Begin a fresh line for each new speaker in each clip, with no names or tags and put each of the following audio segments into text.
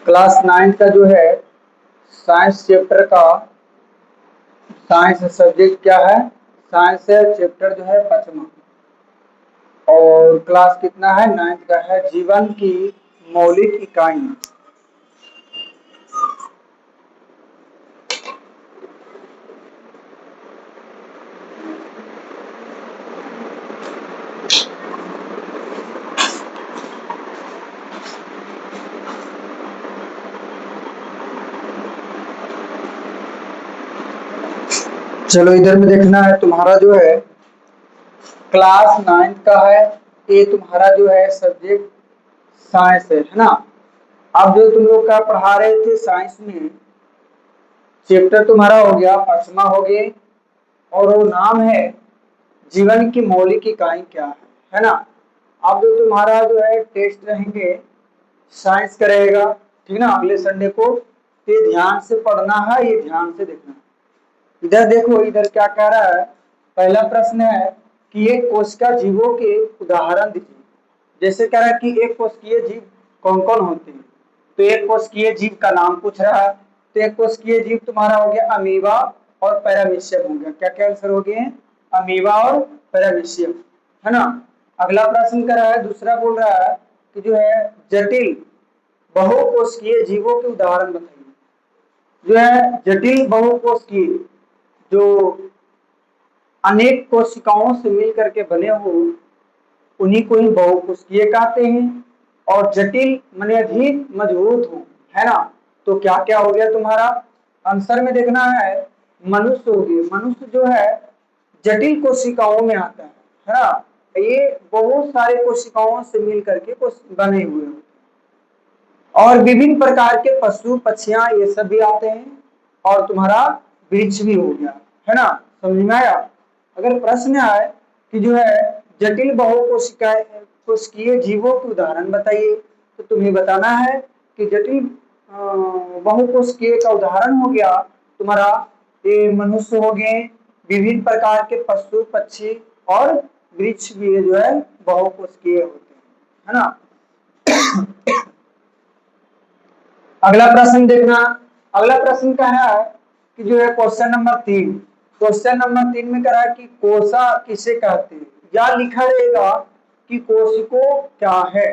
Class 9 का जो है साइंस चैप्टर का साइंस सब्जेक्ट क्या है? साइंस है चैप्टर जो है 5वां। और क्लास कितना है? 9th का है। जीवन की मौलिक इकाई। चलो इधर में देखना है, तुम्हारा जो है क्लास 9 का है। ये तुम्हारा जो है सब्जेक्ट साइंस है ना। अब जो तुम लोग का पढ़ा रहे थे साइंस में, चैप्टर तुम्हारा हो गया 5वां हो गया। और वो नाम है जीवन की मौलिक इकाई क्या है ना। अब जो तुम्हारा जो है टेस्ट रहेंगे साइंस का रहेगा, ठीक ना, अगले संडे को। ये ध्यान से पढ़ना है, ये ध्यान से देखना है। इधर देखो, इधर क्या कह रहा है। पहला प्रश्न है कि एक कोशिका जीवों के उदाहरण दीजिए। जैसे कह रहा है कि एक कोशिकीय जीव कौन कौन होते हैं, तो एक कोशिकीय जीव का नाम पूछ रहा है। तो एक कोशिकीय जीव तुम्हारा हो गया अमीबा और पैरामीशियम हो गया। क्या क्या आंसर हो गए? अमीबा और पैरामीशियम, है ना। अगला प्रश्न कर रहा है, दूसरा बोल रहा है कि जो है जटिल बहुकोशिकीय जीवों के उदाहरण बताइए। जो है जटिल बहुकोशिकीय, जो अनेक कोशिकाओं से मिलकर के बने हो, उन्हीं को ही बहुकोशिकीय कहते हैं। और जटिल माने अधिक मजबूत हो, है ना। तो क्या क्या हो गया तुम्हारा आंसर में देखना है। मनुष्य हो गया। मनुष्य जो है जटिल कोशिकाओं में आता है ना। ये बहुत सारे कोशिकाओं से मिल करके बने हुए हैं। और विभिन्न प्रकार के पशु पक्षियां ये सब भी आते हैं। और तुम्हारा वृक्ष भी हो गया, है ना। समझ में आया? अगर प्रश्न आए कि जो है जटिल कोशिकीय जीवों के उदाहरण बताइए, तो तुम्हें बताना है कि जटिल बहुकोशिकीय का उदाहरण हो गया तुम्हारा ये मनुष्य हो गए, विभिन्न प्रकार के पशु पक्षी और वृक्ष भी जो है बहुकोशिकीय होते हैं, है ना। अगला प्रश्न देखना। अगला प्रश्न क्या है कि जो है क्वेश्चन नंबर 3। क्वेश्चन नंबर 3 में कहा है कि कोशा किसे कहते हैं, या लिखा रहेगा कि कोशिको क्या है,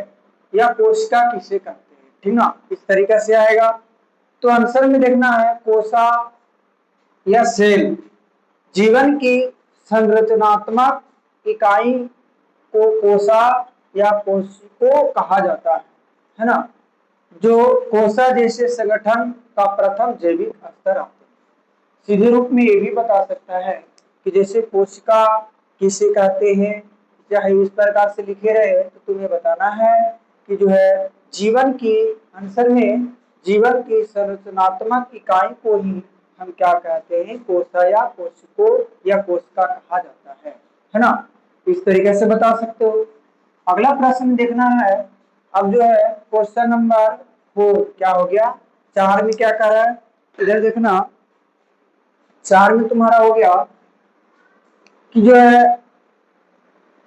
या कोशिका किसे कहते हैं, ठीक ना, इस तरीके से आएगा। तो आंसर में देखना है कोशा या सेल जीवन की संरचनात्मक इकाई को कोशा या कोशिको कहा जाता है ना। जो कोशा जैसे संगठन का प्रथम जैविक स्तर आता है। सीधे रूप में ये भी बता सकता है कि जैसे कोशिका किसे कहते हैं, चाहे इस प्रकार से लिखे रहे, तो तुम्हें बताना है कि जो है जीवन की आंसर में जीवन की संरचनात्मक इकाई को ही हम क्या कहते हैं, कोशा या कोशिको या कोशिका कहा जाता है ना। इस तरीके से बता सकते हो। अगला प्रश्न देखना है। अब जो है क्वेश्चन नंबर 4 क्या हो गया, 4 में क्या कह रहा है, इधर देखना। 4 में तुम्हारा हो गया कि जो है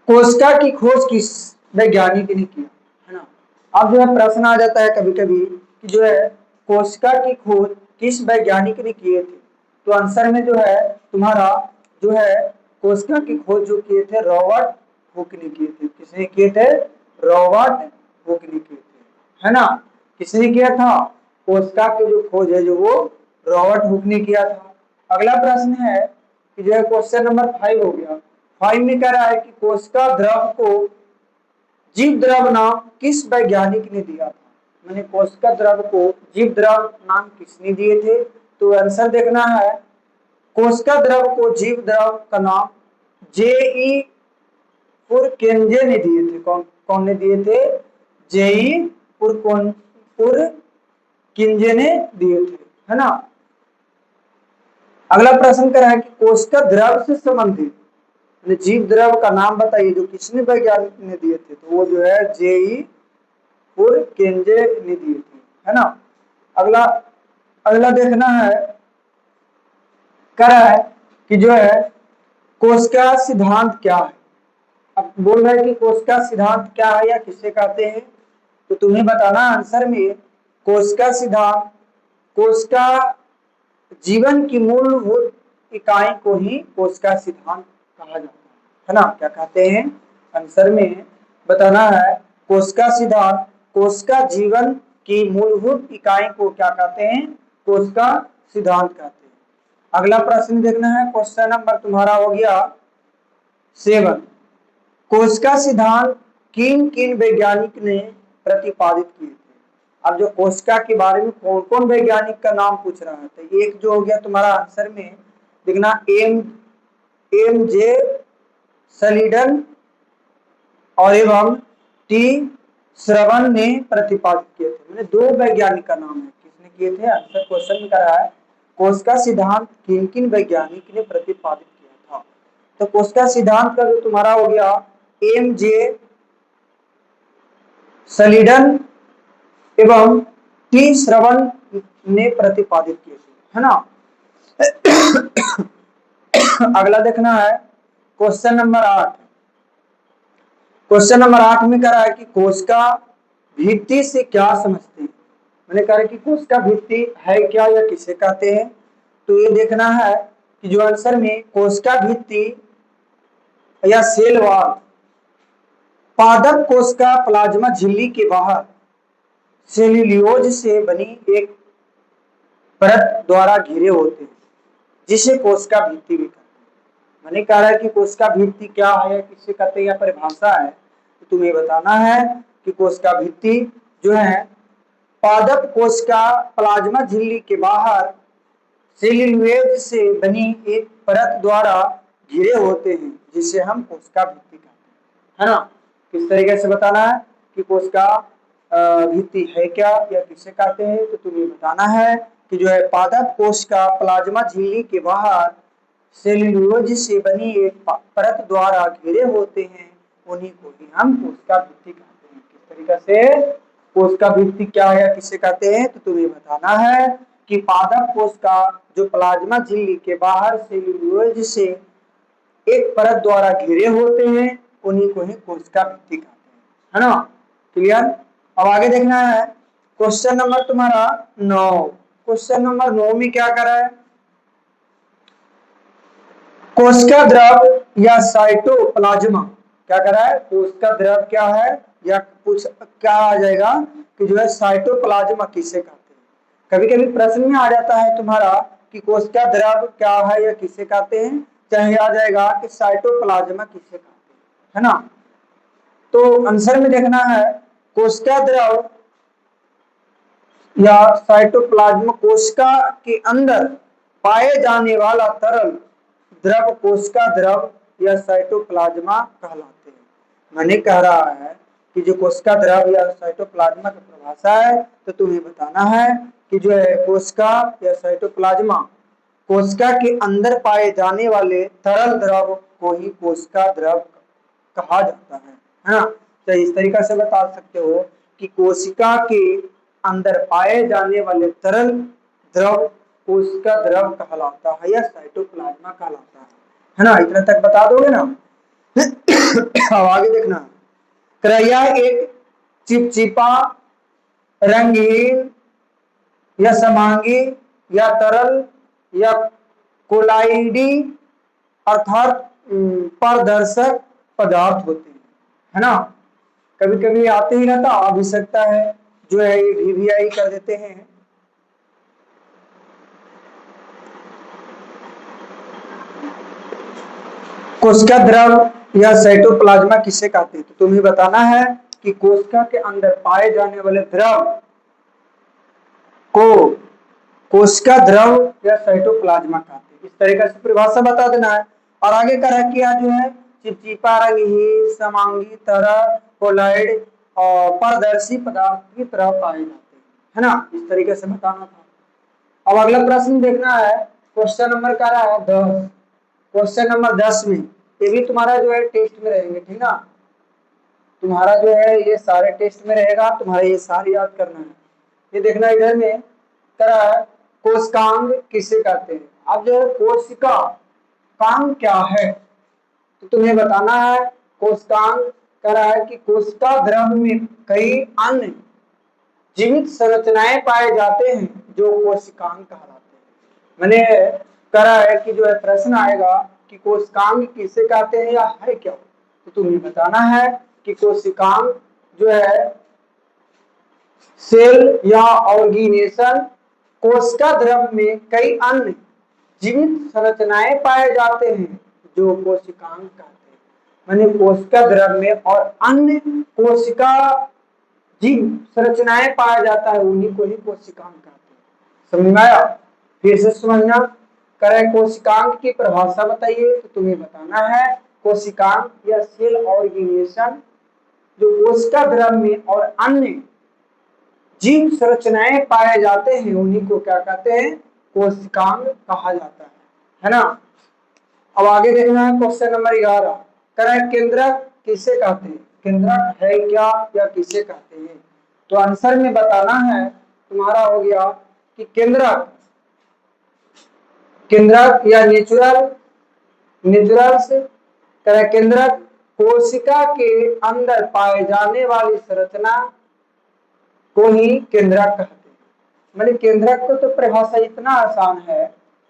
कोशिका की खोज किस वैज्ञानिक ने की, है ना। अब जो है प्रश्न आ जाता है कभी कभी कि जो है कोशिका की खोज किस वैज्ञानिक ने किए थे। तो आंसर में जो है तुम्हारा जो है कोशिका की खोज जो किए थे रॉबर्ट हुक ने किए थे। किसने किए थे? रॉबर्ट हुक ने किए थे, है ना। किसने किया था? कोशिका की जो खोज है जो वो रॉबर्ट हुक ने किया था। अगला प्रश्न है कि जो है क्वेश्चन नंबर 5 हो गया। 5 में कह रहा है कि कोशिका द्रव को जीव द्रव नाम किस वैज्ञानिक ने दिया था। मैंने कोशिका द्रव को जीव द्रव नाम किसने दिए थे। तो आंसर देखना है। कोशिका द्रव को जीव द्रव का नाम जेई पुरकेंजे ने दिए थे। कौन कौन ने दिए थे? जेई पुरकिंजे ने दिए थे, है ना। अगला प्रश्न कर रहा है कि कोशिका द्रव से संबंधित जीव द्रव का नाम बताइए जो किसने वैज्ञानिक ने दिए थे। तो वो जो है जेई पुरकेंजे ने दिए थे, है ना। अगला अगला देखना है, कह रहा है कि जो है कोशिका सिद्धांत क्या है। अब बोल रहे हैं कि कोशिका सिद्धांत क्या है या किसे कहते हैं, तो तुम्हें बताना आंसर में कोशिका सिद्धांत, कोशिका जीवन की मूलभूत इकाई को ही कोशिका सिद्धांत कहा जाता है ना। क्या कहते हैं, आंसर में बताना है। कोशिका सिद्धांत कोशिका जीवन की मूलभूत इकाई को क्या कहते हैं, कोशिका सिद्धांत कहते हैं। अगला प्रश्न देखना है, क्वेश्चन नंबर तुम्हारा हो गया 7। कोशिका सिद्धांत किन किन वैज्ञानिक ने प्रतिपादित किए थे। अब जो कोशिका के बारे में कौन कौन वैज्ञानिक का नाम पूछ रहा है, तो एक जो हो गया तुम्हारा आंसर में देखना एम जे सलीडन और एवं टी श्रवण ने प्रतिपादित किए थे। मैंने 2 वैज्ञानिक का नाम है, किसने किए थे, आंसर क्वेश्चन में करा है कोशिका सिद्धांत किन किन वैज्ञानिक ने प्रतिपादित किया था। तो कोशिका सिद्धांत का जो तुम्हारा हो गया एम जे सलीडन एवं टी श्रवण ने प्रतिपादित किए थे, है ना। अगला देखना है क्वेश्चन नंबर 8। क्वेश्चन नंबर 8 में कह रहा है कि कोशिका भित्ति से क्या समझते हैं। मैंने कहा कि कोशिका भित्ति है क्या या किसे कहते हैं, तो ये देखना है कि जो आंसर में कोशिका भित्ति या सेल वॉल पादप कोशिका प्लाज्मा झिल्ली के बाहर सेल्यूलोज से बनी एक परत द्वारा घिरे होते हैं, जिसे कोशिका भित्ति भी कहते हैं। मैंने कहा है कि कोशिका भित्ति क्या है या किसे कहते हैं या परिभाषा है, तो तुम्हें बताना है कि कोशिका भित्ति जो है पादप कोशिका प्लाज्मा झिल्ली के बाहर सेल्यूलोज से बनी एक परत द्वारा घिरे होते हैं, जिसे हम कोशिका भित्ति कहते हैं, है ना। किस तरीके से बताना है कि कोशिका भित्ति है क्या या किसे कहते हैं, तो तुम्हें बताना है कि जो है पादप कोशिका प्लाज्मा झिल्ली के बाहर सेल्यूलोज से बनी एक परत द्वारा घिरे होते हैं, उन्हीं को ही हम कोशिका भित्ति कहते हैं। किस तरीके से कोशिका भित्ति क्या है या किसे कहते हैं, तो तुम्हें बताना है कि पादप कोशिका जो प्लाज्मा झिल्ली के बाहर सेल्यूलोज से एक परत द्वारा घिरे होते हैं, उन्हीं को ही कोशिका भित्ति कहते हैं, है ना। क्लियर। अब आगे देखना है क्वेश्चन नंबर तुम्हारा 9। क्वेश्चन नंबर 9 में क्या करा है, कोशिका द्रव या साइटोप्लाज्मा क्या करा है, कोशिका द्रव क्या है या कुछ क्या आ जाएगा कि जो है साइटोप्लाज्मा किसे कहते हैं। कभी कभी प्रश्न में आ जाता है तुम्हारा कि कोशिका द्रव क्या है या किसे कहते हैं, चाहे आ जाएगा कि साइटोप्लाज्मा किसे कहते हैं, है ना। तो आंसर में देखना है कोशिका द्रव या साइटोप्लाज्मा कोशिका के अंदर पाए जाने वाला तरल द्रव कोशिका द्रव या साइटोप्लाज्मा कहलाते हैं। मैंने कह रहा है कि जो कोशिका द्रव या साइटोप्लाज्मा की परिभाषा है, तो तुम्हें बताना है कि जो है कोशिका या साइटोप्लाज्मा कोशिका के अंदर पाए जाने वाले तरल द्रव को ही कोशिका द्रव कहा जाता है ना। तो इस तरीके से बता सकते हो कि कोशिका के अंदर पाए जाने वाले तरल द्रव कोशिका द्रव कहलाता है या साइटोप्लाज्मा कहलाता है ना। इतना तक बता दोगे ना। अब आगे देखना, क्रया एक चिपचिपा रंगीन या समांगी या तरल या कोलाइडी अर्थात पारदर्शक पदार्थ होते हैं, है ना। कभी कभी आते ही रहता, आ भी सकता है, जो है ये वीवीआई कर देते हैं। कोशिका द्रव या साइटोप्लाज्मा किसे कहते हैं, तो तुम्हें बताना है कि कोशिका के अंदर पाए जाने वाले द्रव को कोशिका द्रव या साइटोप्लाज्मा कहते हैं। इस तरीके से परिभाषा बता देना है। और आगे का रह किया जो है चिपचिपा रंगहीन समांगी तरल कोलाइड और पारदर्शी पदार्थ की तरह पाए जाते हैं, है ना। इस तरीके से बताना था। अब अगला प्रश्न देखना है, क्वेश्चन नंबर का रहा है 10। क्वेश्चन नंबर 10 में ये भी तुम्हारा जो है टेस्ट में रहेंगे, ठीक ना। तुम्हारा जो है ये सारे टेस्ट में रहेगा, तुम्हारे ये सारे याद करना है। ये देखना इधर में करा है कोशिकांग किसे कहते हैं। अब जो है कोशिका कांग क्या है, तो तुम्हें बताना है कोशिकांग कह रहा है कि कोशिका द्रव में कई अन्य जीवित संरचनाएं पाए जाते हैं जो कोशिकांग कहलाते हैं। मैंने करा है कि जो है प्रश्न आएगा कि कोशिकांग किसे कहते हैं या है क्या, तो तुम्हें बताना है कि कोशिकांग जो है सेल या ऑर्गेनेशन कोशिका द्रव में कई अन्य जीवित संरचनाएं पाए जाते हैं जो कोशिकांग कहते हैं। माने कोशिका द्रव में और अन्य कोशिका जीव संरचनाएं पाया जाता है उन्हीं को ही कोशिकांग कहते हैं। समझ में आया? फिर से समझना। करे कोशिकांग की परिभाषा बताइए, तो तुम्हें बताना है कोशिकांग या सेल ऑर्गेनेशन जो कोशिका द्रव में और अन्य जीव संरचनाएं पाए जाते हैं उन्हीं को क्या कहते हैं? कोशिकांग कहा जाता है ना। अब आगे देखना है क्वेश्चन नंबर 11। करें केंद्रक किसे कहते हैं? केंद्रक है क्या या किसे कहते हैं? तो आंसर में बताना है तुम्हारा हो गया कि केंद्रक, केंद्रक या नेचुरल्स करें केंद्रक कोशिका के अंदर पाए जाने वाली संरचना को ही केंद्रक कहते हैं। मैंने केंद्रक को तो परिभाषा इतना आसान है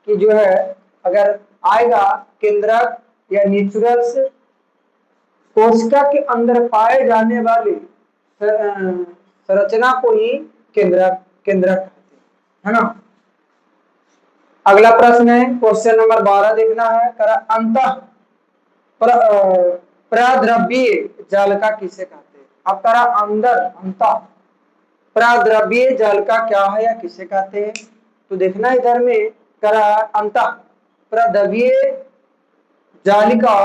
कि जो है अगर आएगा केंद्रक या नेचुरल्स कोशिका के अंदर पाए जाने वाली संरचना को ही केंद्रक केंद्रक कहते हैं, है ना। अगला प्रश्न है क्वेश्चन नंबर 12 देखना है। करा अंतः प्रद्रव्यीय जालिका किसे कहते हैं? अब करा अंदर अंतः प्रद्रव्यीय जालिका क्या है या किसे कहते हैं? तो देखना इधर में करा अंतः प्रद्रव्यीय जालिका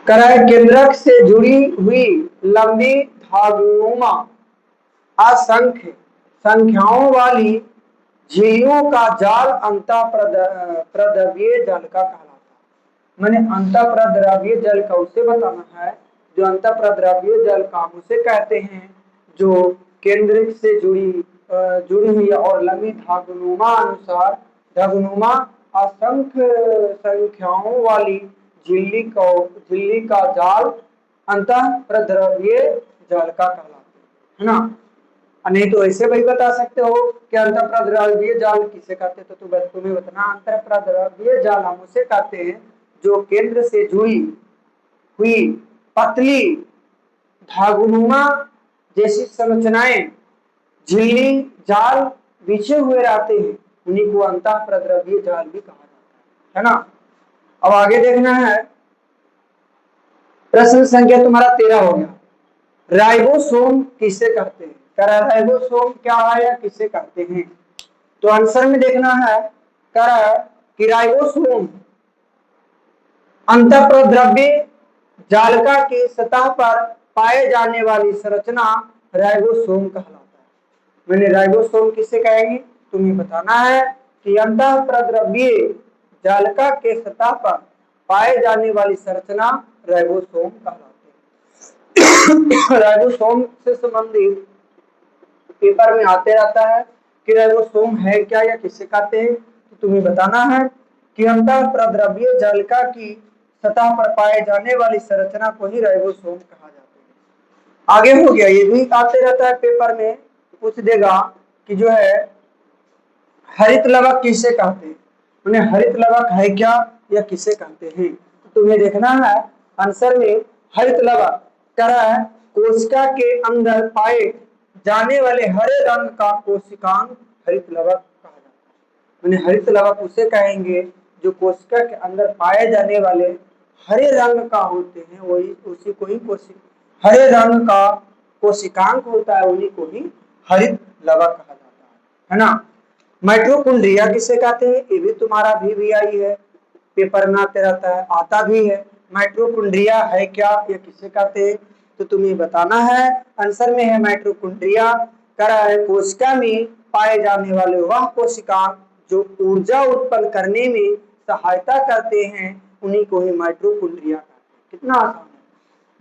करा केंद्रक से जुड़ी हुई लंबी धागनुमा असंख्य संख्याओं वाली झिल्लियों का जाल अंतः प्रद्रव्यीय जालिका कहलाता है। मैंने अंतः प्रद्रव्यीय जालिका उसे बताना है जो अंतः प्रद्रव्यीय जालिका उसे कहते हैं जो केंद्र से जुड़ी हुई और लंबी धागनुमा असंख्य संख्याओं वाली झिल्ली का जाल अंतः प्रद्रव्यीय जालिका कहलाते हैं, है ना। नहीं तो ऐसे भाई बता सकते हो कि अंतः प्रद्रव्यीय जाल किसे कहते हैं, तो तुम्हें बताना अंतः प्रद्रव्यीय जाल हम उसे कहते हैं जो केंद्र से जुड़ी हुई पतली धागनुमा जैसी संरचनाएं झिल्ली जाल बिछे हुए रहते हैं उन्हीं को अंतः प्रद्रव्यीय जाल भी कहा जाता है ना। अब आगे देखना है प्रश्न संख्या तुम्हारा 13 हो गया। राइबोसोम किसे कहते हैं? करा राइबोसोम क्या है या किसे कहते हैं? तो आंसर में देखना है करा कि राइबोसोम अंतःप्रद्रव्य जालिका की सतह पर पाए जाने वाली संरचना राइबोसोम कहलाता है। मैंने राइबोसोम किसे कहेंगे तुम्हें बताना है कि अंतःप्रद्रव्य जालिका के सतह पर पाए जाने वाली संरचना राइबोसोम कहलाती है। राइबोसोम से संबंधित पेपर में आते रहता है कि राइबोसोम है क्या या किसे कहते हैं, तो तुम्हें बताना है कि अंतःप्रद्रव्य जालिका की सतह पर पाए जाने वाली संरचना को ही राइबोसोम कहा जाता है। आगे हो गया, ये भी आते रहता है पेपर में, पूछ देगा कि जो है हरित लवक किसे कहते हैं। उन्हें हरित लवक है क्या या किसे कहते हैं, तो तुम्हें देखना है आंसर में हरित लवक करा है कोशिका के अंदर पाए जाने वाले हरे रंग का कोशिकांग हरित लवक कहा जाता है। मैंने हरित लवक उसे कहेंगे जो कोशिका के अंदर पाए जाने वाले हरे रंग का होते हैं, वही उसी को ही हरे रंग का कोशिकांग होता है उन्हीं को ही हरित लवक कहा जाता है ना। माइटोकॉन्ड्रिया किसे कहते हैं, ये भी तुम्हारा भी आई है, पेपर में आते रहता है, आता भी है। माइटोकॉन्ड्रिया है क्या या किसे कहते हैं, तो तुम्हें बताना है आंसर में है माइटोकॉन्ड्रिया करा है कोशिका में पाए जाने वाले वह कोशिकांग जो ऊर्जा उत्पन्न करने में सहायता करते हैं उन्हीं को ही माइटोकॉन्ड्रिया कहते हैं। कितना आसान है।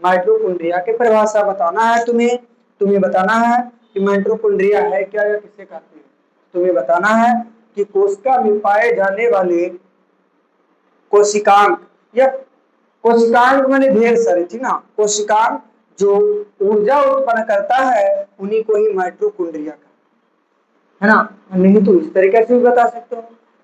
माइटोकॉन्ड्रिया की परिभाषा बताना है तुम्हें बताना है कि माइटोकॉन्ड्रिया है क्या या किसे कहते हैं। तुम्हें बताना है कि कोशिका में पाए जाने वाले कोशिकांग या कोशिकांग मैंने ढेर सारे थी ना, कोशिकांग जो ऊर्जा उत्पन्न करता है उन्हीं को ही माइटोकॉन्ड्रिया है ना। नहीं तो इस तरीके से भी बता सकते हो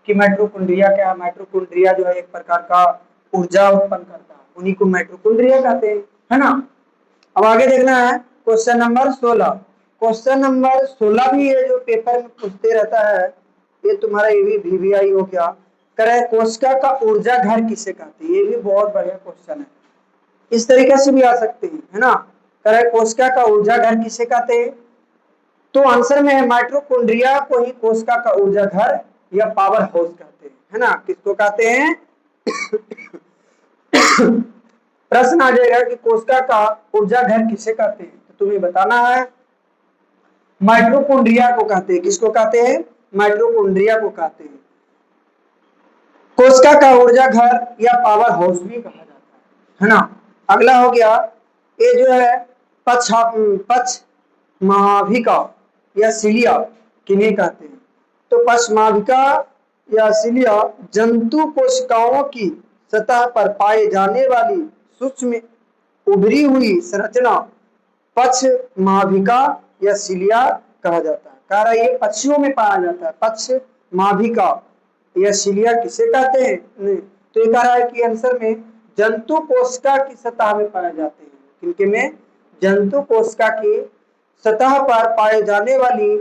कि माइटोकॉन्ड्रिया क्या है। माइटोकॉन्ड्रिया जो है एक प्रकार का ऊर्जा उत्पन्न करता है, उन्हीं को माइटोकॉन्ड्रिया कहते हैं, है ना। अब आगे देखना है क्वेश्चन नंबर 16। क्वेश्चन नंबर 16 भी ये जो पेपर में पूछते रहता है, ये तुम्हारा ये भी VVI हो गया। करे कोशिका का ऊर्जा घर किसे कहते हैं, ये भी बहुत बढ़िया क्वेश्चन है। इस तरीके से भी आ सकते हैं, है ना। करे कोशिका का ऊर्जा घर किसे कहते हैं, तो आंसर में है माइटोकॉन्ड्रिया को ही कोशिका का ऊर्जा घर या पावर हाउस कहते हैं, है ना। किसको कहते हैं प्रश्न आ जाएगा कि कोशिका का ऊर्जा घर किसे कहते हैं, तो तुम्हें बताना है माइटोकॉन्ड्रिया को कहते हैं। किसको कहते हैं, माइटोकॉन्ड्रिया को कहते हैं। कोशिका का ऊर्जा घर या पावर हाउस भी कहा जाता है ना। अगला हो गया ये जो है पक्ष महाविका या सिलिया किन्हें कहते हैं, तो पश्चमाविका या सिलिया जंतु कोशिकाओं की सतह पर पाए जाने वाली सूक्ष्म उभरी हुई संरचना पश्चमाविका या सिलिया कहा जाता है। कह रहा है ये पक्षियों में पाया जाता है। पश्चमाविका या सिलिया किसे कहते हैं, नहीं तो ये कह रहा है कि आंसर में जंतु कोशिका की सतह में पाए जाते हैं। किनके में, जंतु कोशिका की सतह पर पाए जाने वाली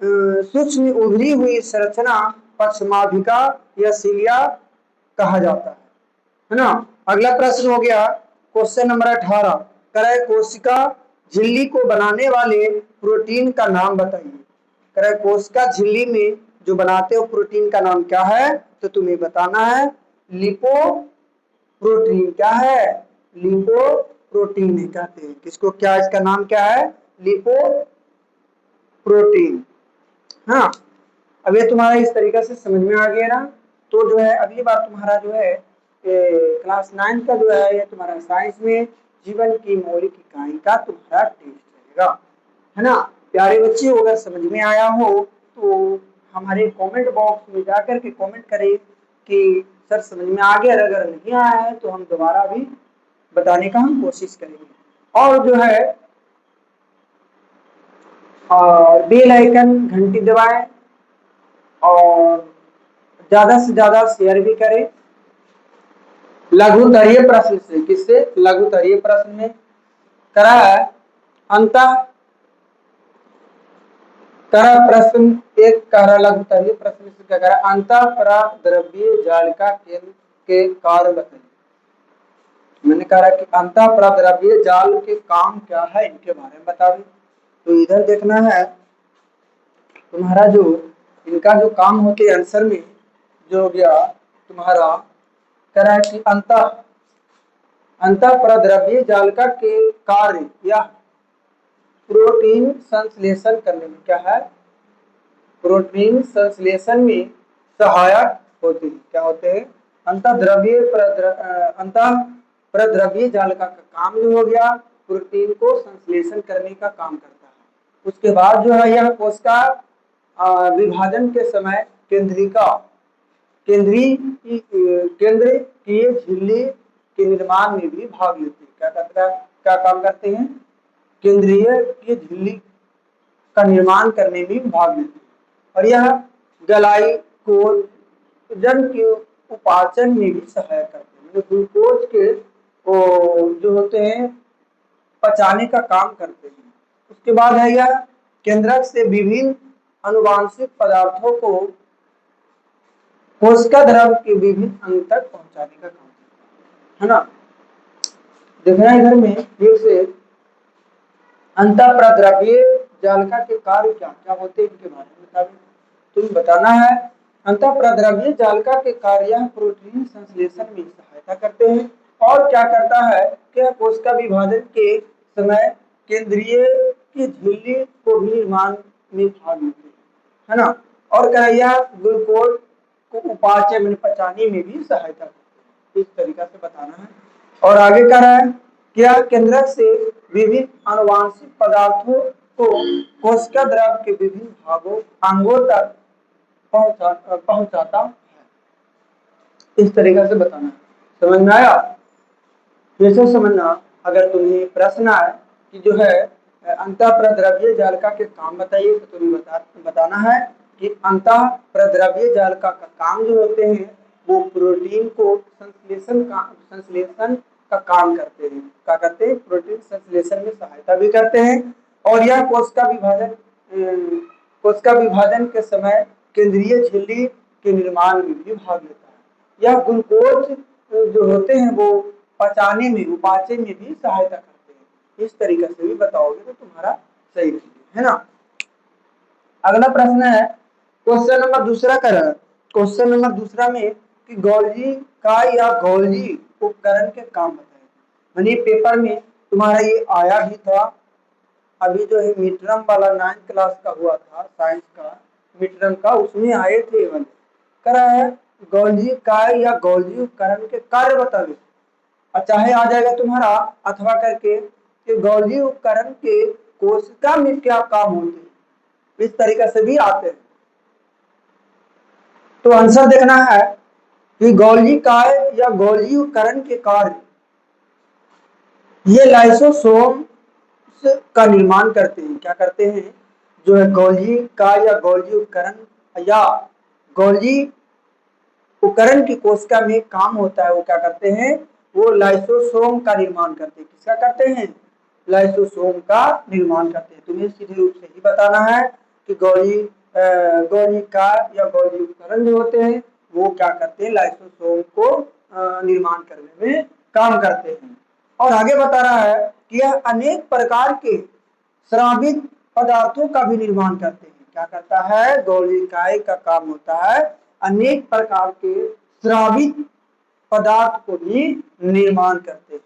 सूक्ष्म उभरी हुई संरचना पश्चमाभिका या सिलिया कहा जाता है ना। अगला प्रश्न हो गया क्वेश्चन नंबर 18। करे कोशिका झिल्ली को बनाने वाले प्रोटीन का नाम बताइए। करे कोशिका झिल्ली में जो बनाते हो प्रोटीन का नाम क्या है, तो तुम्हें बताना है लिपो प्रोटीन। क्या है, लिपो प्रोटीन कहते हैं। किसको, क्या इसका नाम क्या है, लिपो प्रोटीन। हाँ, अब ये तुम्हारा इस तरीके से समझ में आ गया ना। तो जो है अगली बार तुम्हारा जो है क्लास 9 का जो है ये तुम्हारा साइंस में जीवन की मौलिक इकाई का तुम्हारा टेस्ट रहेगा, है ना। प्यारे बच्चे, अगर समझ में आया हो तो हमारे कमेंट बॉक्स में जाकर के कमेंट करें कि सर समझ में आ गया। अगर नहीं आया है तो हम दोबारा भी बताने का हम कोशिश करेंगे। और जो है और बेल आइकन घंटी दबाएं और ज्यादा से ज्यादा शेयर भी करें। लघुत्तरीय प्रश्न से, किससे, लघुत्तरीय प्रश्न में करा है करा प्रश्न एक करा लघुत्तरीय प्रश्न से क्या करा, अंतःपराद्रव्य जालिका केंद्र के कार्य बताइए। मैंने कहा कि अंतःपराद्रव्य जाल के काम क्या है, इनके बारे में बता दें। तो इधर देखना है तुम्हारा जो इनका जो काम होते आंसर में जो हो गया तुम्हारा कह है कि अंतःपराद्रव्य जालिका के कार्य या प्रोटीन संश्लेषण करने में क्या है, प्रोटीन संश्लेषण में सहायक होते हैं। क्या होते हैं, अंतःपराद्रव्य जालिका का काम जो हो गया प्रोटीन को संश्लेषण करने का काम करता है। उसके बाद जो है यह कोशिका विभाजन के समय केंद्रीय झिल्ली के निर्माण में भी भाग लेते हैं। क्या काम करते हैं, केंद्रीय की झिल्ली का निर्माण करने में भाग लेते हैं। और यह ग्लाइकोजन के उपाचन में भी सहायक करते हैं। ग्लूकोज के जो होते हैं पचाने का काम करते हैं। उसके बाद है यह केंद्रक से विभिन्न अनुवांशिक पदार्थों को कोशिका द्रव के विभिन्न अंग तक पहुंचाने का काम करता है ना। देखना इधर में फिर से अंतःपराद्रव्य जालिका के कार्य क्या क्या होते हैं, इनके बारे में बता दें। तुम्हें बताना है अंतःपराद्रव्य जालिका के कार्य प्रोटीन संश्लेषण में सहायता करते हैं। और क्या करता है कि कोशिका विभाजन के समय केंद्रीय की झिल्ली को भी निर्माण में भाग लेते हैं, है ना। और क्या ग्लूकोज को उपाचय में पचाने में भी सहायता करते हैं। इस तरीका से बताना है। और आगे कह रहा है क्या केंद्रक से विभिन्न अनुवांशिक पदार्थों को कोशिका द्रव के विभिन्न अंगों तक पहुंचाता है। इस तरीका से बताना है। समझ में आया, जैसे समझना। अगर तुम्हें प्रश्न आए कि जो है अंतःप्रद्रव्य जालिका के काम बताइए। तो तुम्हें बताना है कि अंतःप्रद्रव्य जालिका का काम जो होते हैं वो प्रोटीन को संश्लेषण का काम करते हैं। क्या करते हैं? प्रोटीन संश्लेषण में सहायता भी करते हैं। और यह कोशिका विभाजन के समय केंद्रीय झिल्ली के निर्माण में भी भाग लेता है। यह ग्लूकोज जो होते हैं वो पचाने में, उपाचन में भी सहायता करते हैं। इस तरीके से भी बताओगे तो तुम्हारा सही है ना। अगला प्रश्न है क्वेश्चन नंबर दूसरा कर क्वेश्चन नंबर दूसरा में कि गोल्जी का या गोल्जी उपकरण के काम बताएं। यानी पेपर में तुम्हारा ये आया भी था, अभी जो है मिड टर्म वाला 9th क्लास का हुआ था साइंस का मिड टर्म का, उसमें आए थे करा है गोल्जी का या गोल्जी उपकरण के कार्य बतावे। चाहे आ जाएगा तुम्हारा अथवा करके कि गोल्जी उपकरण के कोशिका में क्या काम होते हैं, इस तरीके से भी आते हैं। तो आंसर देखना है कि गोल्जी काय या गोल्जी उपकरण के कार्य, ये लाइसोसोम का निर्माण करते हैं। क्या करते हैं? जो है गोल्जी काय या गोल्जी उपकरण या गोल्जी उपकरण की कोशिका में काम होता है, वो क्या करते हैं? वो लाइसोसोम का निर्माण करते हैं। किसका करते हैं? लाइसोसोम का निर्माण करते हैं। तुम्हें सीधे रूप से ही बताना है कि गोल्जी का या गोल्जी उपकरण जो होते हैं वो क्या करते हैं? लाइसोसोम को निर्माण करने में काम करते हैं। और आगे बता रहा है कि यह अनेक प्रकार के स्रावित पदार्थों का भी निर्माण करते हैं। क्या करता है? गोल्जी काय का काम होता है अनेक प्रकार के स्रावित पदार्थ को भी निर्माण करते हैं,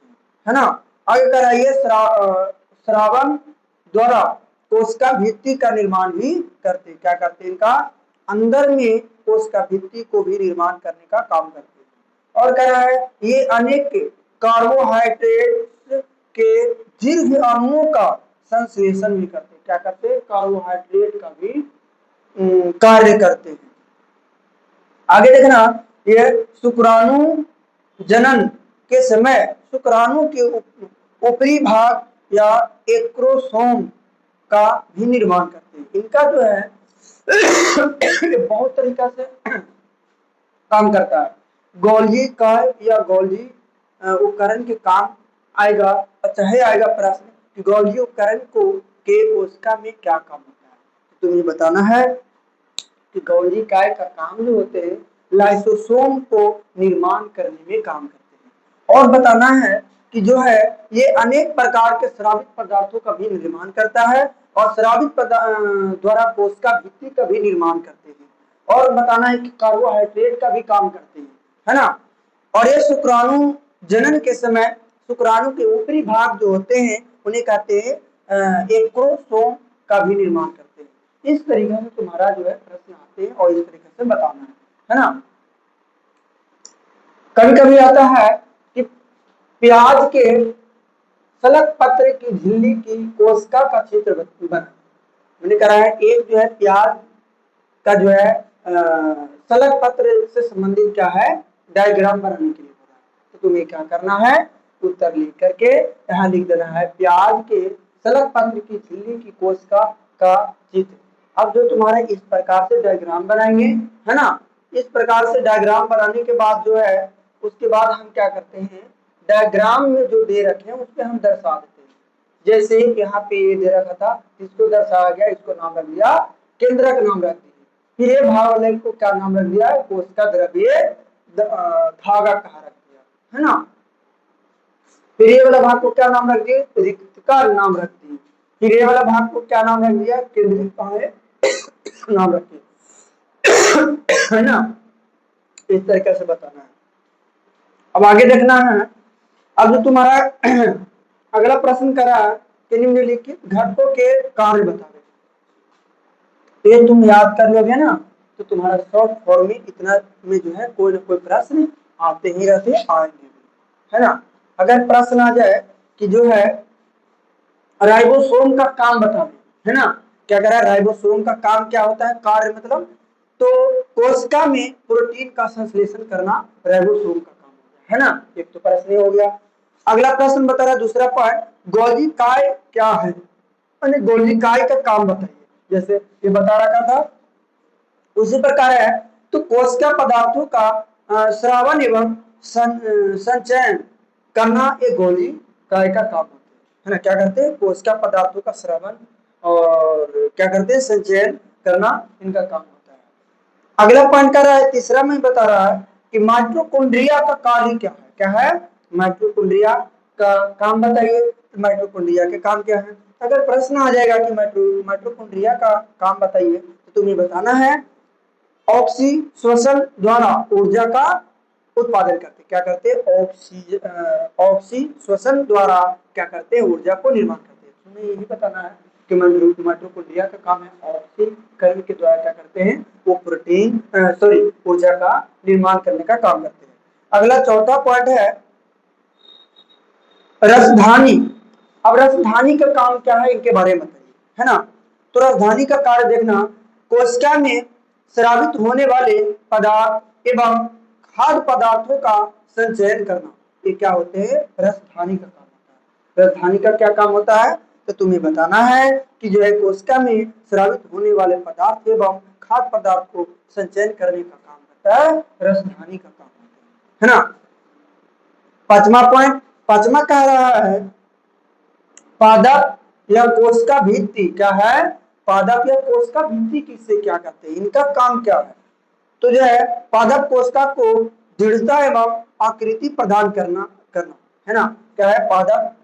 है ना। आगे कराइए श्रावण द्वारा कोशिका भित्ति का निर्माण भी करते हैं। क्या करते हैं? इनका अंदर में कोशिका भित्ति को भी निर्माण करने का काम करते हैं। और कह रहा है ये अनेक कार्बोहाइड्रेट के दीर्घ अणुओं का संश्लेषण भी करते हैं। क्या करते हैं? कार्बोहाइड्रेट का भी कार्य करते हैं। आगे देखना, ये शुक्राणु जनन के समय शुक्राणु के ऊपरी भाग या एक्रोसोम का भी निर्माण करते हैं। इनका जो है बहुत तरीका से काम करता है। गोल्जी का या गोल्जी उपकरण के काम आएगा, चाहे आएगा प्रश्न कि गोल्जी उपकरण को के कोशिका में क्या काम होता है। तो तुम्हें बताना है कि गोल्जी काय का काम जो होते हैं लाइसोसोम को निर्माण करने में काम करते हैं। और बताना है कि जो है ये अनेक प्रकार के स्रावित पदार्थों का भी निर्माण करता है और स्रावित द्वारा कोशिका भित्ति का भी निर्माण करते हैं। और बताना है कि कार्बोहाइड्रेट का भी काम करते हैं, है ना। और ये शुक्राणु जनन के समय शुक्राणु के ऊपरी भाग जो होते हैं उन्हें कहते हैं एक्रोसोम का भी निर्माण करते हैं। इस तरीके से तुम्हारा जो है प्रश्न आते हैं और इस तरीके से बताना है ना। कभी कभी आता है कि प्याज के सलग पत्र की झिल्ली की कोशिका का चित्र बना। मैंने कहा है एक जो है प्याज का जो है सलग पत्र से संबंधित क्या है डायग्राम बनाने के लिए बोला। तो तुम्हें क्या करना है? उत्तर लिख करके यहाँ लिख देना है प्याज के सलग पत्र की झिल्ली की कोशिका का चित्र। अब जो तुम्हारे इस प्रकार से डायग्राम बनाएंगे, है ना। इस प्रकार से डायग्राम बनाने के बाद जो है उसके बाद हम क्या करते हैं, डायग्राम में जो दे रखे हैं उस पर हम दर्शा देते हैं। जैसे यहाँ पे ये दे रखा था, इसको दर्शाया गया, इसको नाम रख दिया केंद्रक नाम रख दिया। फिर ये भाग को क्या नाम रख दिया? कोशिका द्रव्य धागा कहा रख दिया, है ना। फिर ये वाला भाग को क्या नाम रख दिए? रिक्तिका नाम रख दिए। फिर ये वाला भाग को क्या नाम रख दिया? केंद्रित नाम रख दिया, है ना। इस तरीके से बताना है। अब आगे देखना है। अब जो तुम्हारा अगला प्रश्न करा कि निम्नलिखित घटकों के कार्य बतावे। ये तुम याद कर लोगे ना तो तुम्हारा शॉर्ट फॉर्म में इतना में जो है कोई ना कोई प्रश्न आते ही रहते आएंगे, है ना। अगर प्रश्न आ जाए कि जो है राइबोसोम का काम बतावे, है ना। क्या कह रहा है? राइबोसोम का काम क्या होता है? कार्य मतलब तो कोशिका में प्रोटीन का संश्लेषण करना राइबोसोम का काम होता है ना। एक तो प्रश्न हो गया। अगला प्रश्न बता रहा है दूसरा पॉइंट, गोल्गी काय क्या है, यानी गोल्गी काय का काम बताइए। जैसे ये बता रखा था उसी प्रकार है, तो कोशिका पदार्थों का श्रावण एवं संचयन करना एक गोल्गी काय का काम होता है ना। क्या करते हैं, कोशिका पदार्थों का श्रावण और क्या करते हैं, संचयन करना इनका काम होता है। अगला पॉइंट कर रहा है तीसरा में बता रहा है कि माइटोकॉन्ड्रिया का कार्य क्या है। क्या है, माइटोकॉन्ड्रिया का काम बताइए। माइटोकॉन्ड्रिया के काम क्या है। अगर प्रश्न आ जाएगा कि माइटोकॉन्ड्रिया का काम बताइए तो तुम्हें बताना है ऑक्सीश्वसन द्वारा ऊर्जा का उत्पादन करते। क्या करते हैं, ऑक्सीश्वसन द्वारा क्या करते हैं, ऊर्जा को निर्माण करते हैं। तुम्हें यही बताना है कि माइटोकॉन्ड्रिया का काम है ऑक्सीकरण के द्वारा क्या करते हैं, वो प्रोटीन ऊर्जा का निर्माण करने का काम करते हैं। अगला चौथा पॉइंट है रसधानी। अब रसधानी का काम क्या है इनके बारे में बताइए, है ना। तो रसधानी का कार्य देखना, कोशिका में स्रावित होने वाले पदार्थ एवं खाद्य पदार्थों का संचयन करना, ये क्या होते हैं, रसधानी का काम होता है। रसधानी का क्या काम होता है, तो तुम्हें बताना है कि जो है कोशिका में स्रावित होने वाले पदार्थ एवं खाद्य पदार्थ को संचयन करने का काम करता है रसधानी का काम होता है ना। पांचवा पॉइंट, पांचवा कह रहा है पादप या कोशिका भित्ति। क्या है, पादप या कोशिका भित्ति किससे क्या करते हैं, इनका काम क्या है। तो जो है पादप कोशिका को दृढ़ता एवं आकृति प्रदान करना करना है ना। क्या है, पादप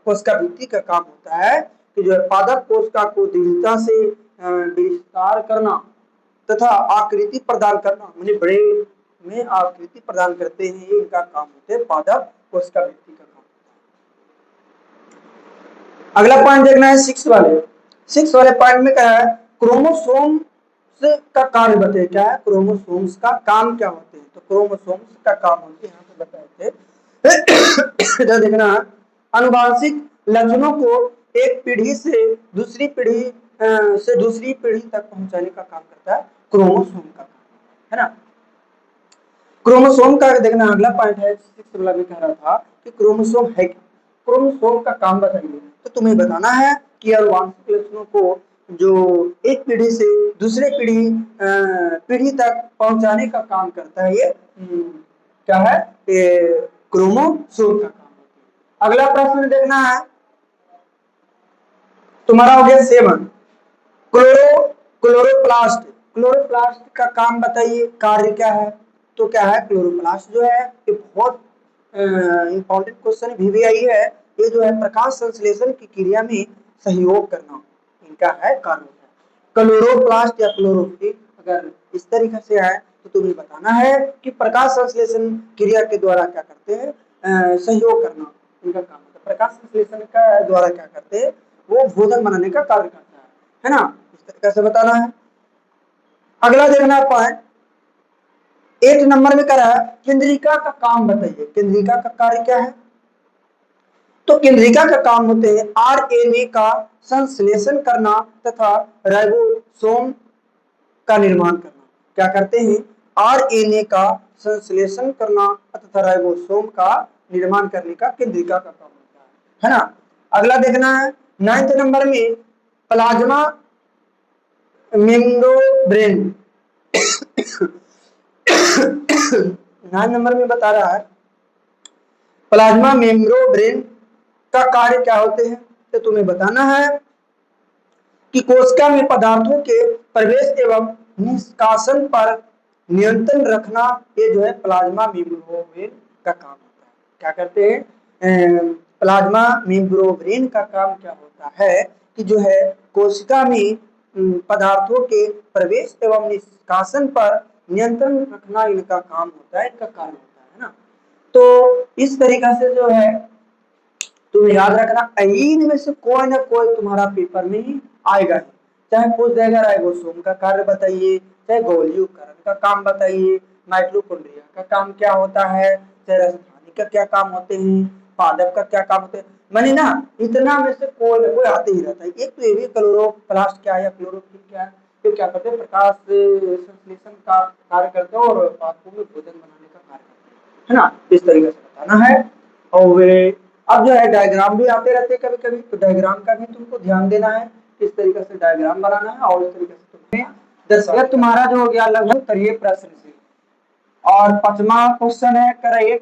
कोशिका भित्ति का काम होता है कि जो है पादप कोशिका को दृढ़ता से विस्तार करना तथा आकृति प्रदान करना, माने बड़े में आकृति प्रदान करते हैं, ये इनका काम होता है पादप कोशिका भित्ति का काम। अगला पॉइंट देखना है सिक्स वाले पॉइंट में क्या है, क्रोमोसोम का कार्य बताइए। क्या है, क्रोमोसोम्स का काम क्या होते हैं। तो क्रोमोसोम्स का काम होते हैं, यहाँ पे बताए थे इधर देखना, अनुवांशिक लक्षणों को एक पीढ़ी से दूसरी पीढ़ी तक पहुंचाने का काम करता है क्रोमोसोम का काम, है ना। क्रोमोसोम का देखना अगला पॉइंट है, सिक्स वाला में कह रहा था कि क्रोमोसोम है क्या, क्रोमोसोम का काम बताइए। तो तुम्हें बताना है कि अनुवांशिक लक्षणों को जो एक पीढ़ी से दूसरे पीढ़ी तक पहुंचाने का काम करता है, ये क्या है, ये क्रोमोसोम का काम है। अगला प्रश्न देखना है तुम्हारा हो गया 7, क्लोरोप्लास्ट। क्लोरोप्लास्ट का काम बताइए, कार्य क्या है। तो क्या है, क्लोरोप्लास्ट जो है ये बहुत इंपॉर्टेंट क्वेश्चन भी आई है। ये जो है प्रकाश संश्लेषण की क्रिया में सहयोग करना इनका है कार्य। क्लोरोप्लास्ट या क्लोरोफिल अगर इस तरीके से है तो तुम्हें बताना है कि प्रकाश संश्लेषण क्रिया के द्वारा क्या करते हैं, सहयोग करना इनका काम होता है। प्रकाश संश्लेषण का द्वारा क्या करते हैं, वो भोजन बनाने का कार्य करता है ना। इस तरीके से बताना है। अगला देखना पॉइंट 8 नंबर में करा केंद्रिका का काम बताइए। केंद्रिका का कार्य क्या है। तो केंद्रिका का काम होते हैं आरएनए का संश्लेषण करना तथा राइबोसोम का निर्माण करना। क्या करते हैं, आरएनए का संश्लेषण करना तथा राइबोसोम का निर्माण करने का केंद्रिका का काम होता है ना। अगला देखना है 9th नंबर में प्लाज्मा मेम्ब्रेन 9 नंबर में बता रहा है प्लाज्मा मेम्ब्रेन का कार्य क्या होते हैं। तो तुम्हें बताना है कि कोशिका में पदार्थों के प्रवेश एवं निष्कासन पर नियंत्रण रखना, ये जो है प्लाज्मा मेम्ब्रेन का काम होता है। क्या करते हैं, प्लाज्मा मेम्ब्रेन का काम क्या होता है कि जो है कोशिका में पदार्थों के प्रवेश एवं निष्कासन पर नियंत्रण रखना इनका काम होता है, इनका कार्य होता है ना। तो इस तरीका से जो है तुम याद रखना, इनमें से कोई ना कोई तुम्हारा पेपर में ही आएगा ही। चाहे पूछ देगा राइबोसोम का कार्य बताइए, चाहे गोलीकरण का काम बताइए, माइटोकॉन्ड्रिया का काम क्या होता है, चाहे राजधानी का क्या काम होते हैं, पादप का क्या काम होते हैं, माने ना इतना में से कोई ना कोई आते ही रहता है। एक तो ये भी क्लोरोप्लास्ट क्या है या क्लोरोफिल क्या है, तो क्या करते हैं प्रकाश संश्लेषण का कार्य करते हैं और पादपों में भोजन बनाने का कार्य करते हैं, है ना। इस तरीके से बताना है। और अब जो है डायग्राम भी आते रहते हैं कभी कभी, तो डायग्राम का भी तुमको ध्यान देना है, किस तरीके से डायग्राम बनाना है और इस तरीके से तुम्हें दर्शाया। तुम्हारा जो हो गया लगभग करिए प्रश्न से। और 5वां क्वेश्चन है, कराइए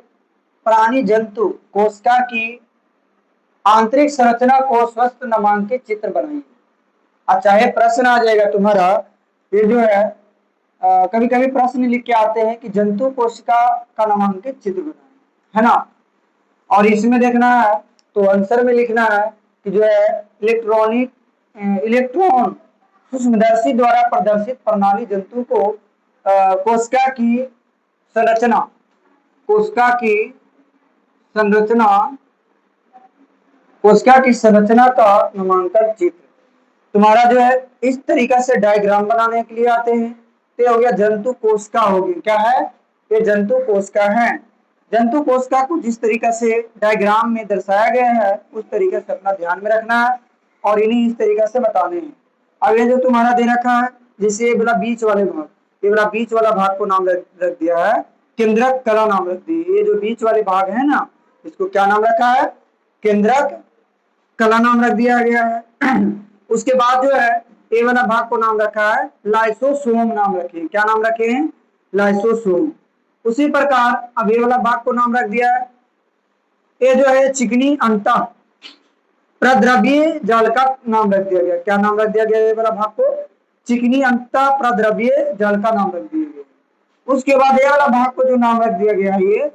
प्राणी जंतु कोशिका की आंतरिक संरचना को स्वस्थ नामांकित चित्र बनाइए। अच्छा, ये प्रश्न आ जाएगा तुम्हारा, ये जो है कभी कभी प्रश्न लिख के आते हैं कि जंतु कोशिका का नामांकित चित्र बनाए, है ना। और इसमें देखना है तो आंसर में लिखना है कि जो है इलेक्ट्रॉन सूक्ष्मदर्शी द्वारा प्रदर्शित प्रणाली जंतु को कोशिका की संरचना कोशिका की संरचना कोशिका की संरचना का नामांकन चित्र तुम्हारा जो है इस तरीका से डायग्राम बनाने के लिए आते हैं। तो हो गया जंतु कोशिका होगी, क्या है ये जंतु कोशिका है। जंतु कोशिका को जिस तरीका से डायग्राम में दर्शाया गया है उस तरीके से अपना ध्यान में रखना है और इन्हीं इस तरीका से बताने हैं। अब ये जो तुम्हारा दे रखा है, जैसे ये वाला बीच वाले भाग, ये वाला बीच वाला भाग को नाम रख दिया है केंद्रक कला नाम रख दी। ये जो बीच वाले भाग है ना, इसको क्या नाम रखा है, केंद्रक कला नाम रख दिया गया है। उसके बाद जो है ए वाला भाग को नाम रखा है लाइसोसोम नाम रखे, क्या नाम रखे हैं, लाइसोसोम। उसी प्रकार अब ये वाला भाग को नाम रख दिया है, ये जो है चिकनी अंत प्रद्रव्य जाल का नाम रख दिया गया, क्या नाम रख दिया गया ये वाला भाग को, चिकनी अंत प्रद्रव्य जाल का नाम रख दिया गया। उसके बाद ये वाला भाग को जो नाम रख दिया गया है ये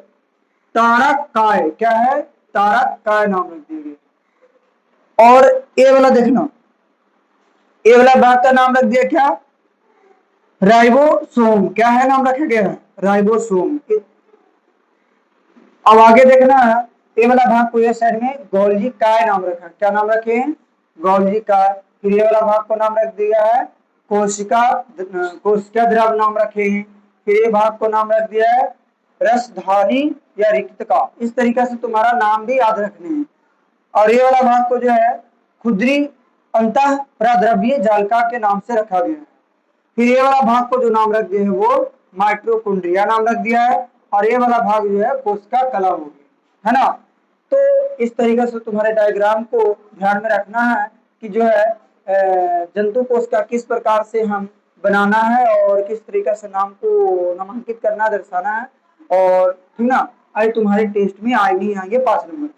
तारक काय, क्या है, तारक काय नाम रख दिया गया। और ये वाला देखना, ये वाला भाग का नाम रख दिया क्या, राइबोसोम, क्या है नाम रखा गया है, राइबोसोम। अब आगे देखना है, ये वाला भाग को ये साइड में गोल्जी काय नाम रखा, क्या नाम रखे हैं, गोल्जी काय। फिर ये वाला भाग को नाम रख दिया है कोशिका द्रव नाम रखे हैं। फिर ये भाग को नाम रख दिया है रसधानी या रिक्तका। इस तरीके से तुम्हारा नाम भी याद रखने हैं। और ये वाला भाग को जो है खुदरी अंतः प्रद्रव्य जालिका के नाम से रखा गया है। फिर ये वाला भाग को जो नाम रख दिया है वो माइटोकॉन्ड्रिया नाम रख दिया है। और ये वाला भाग जो है कोशिका कला होगी, है ना। तो इस तरीके से तुम्हारे डायग्राम को ध्यान में रखना है कि जो है जंतु कोशिका किस प्रकार से हम बनाना है और किस तरीके से नाम को नामांकित करना दर्शाना है। और ठीक ना, आज तुम्हारे टेस्ट में आएंगे 5 नंबर।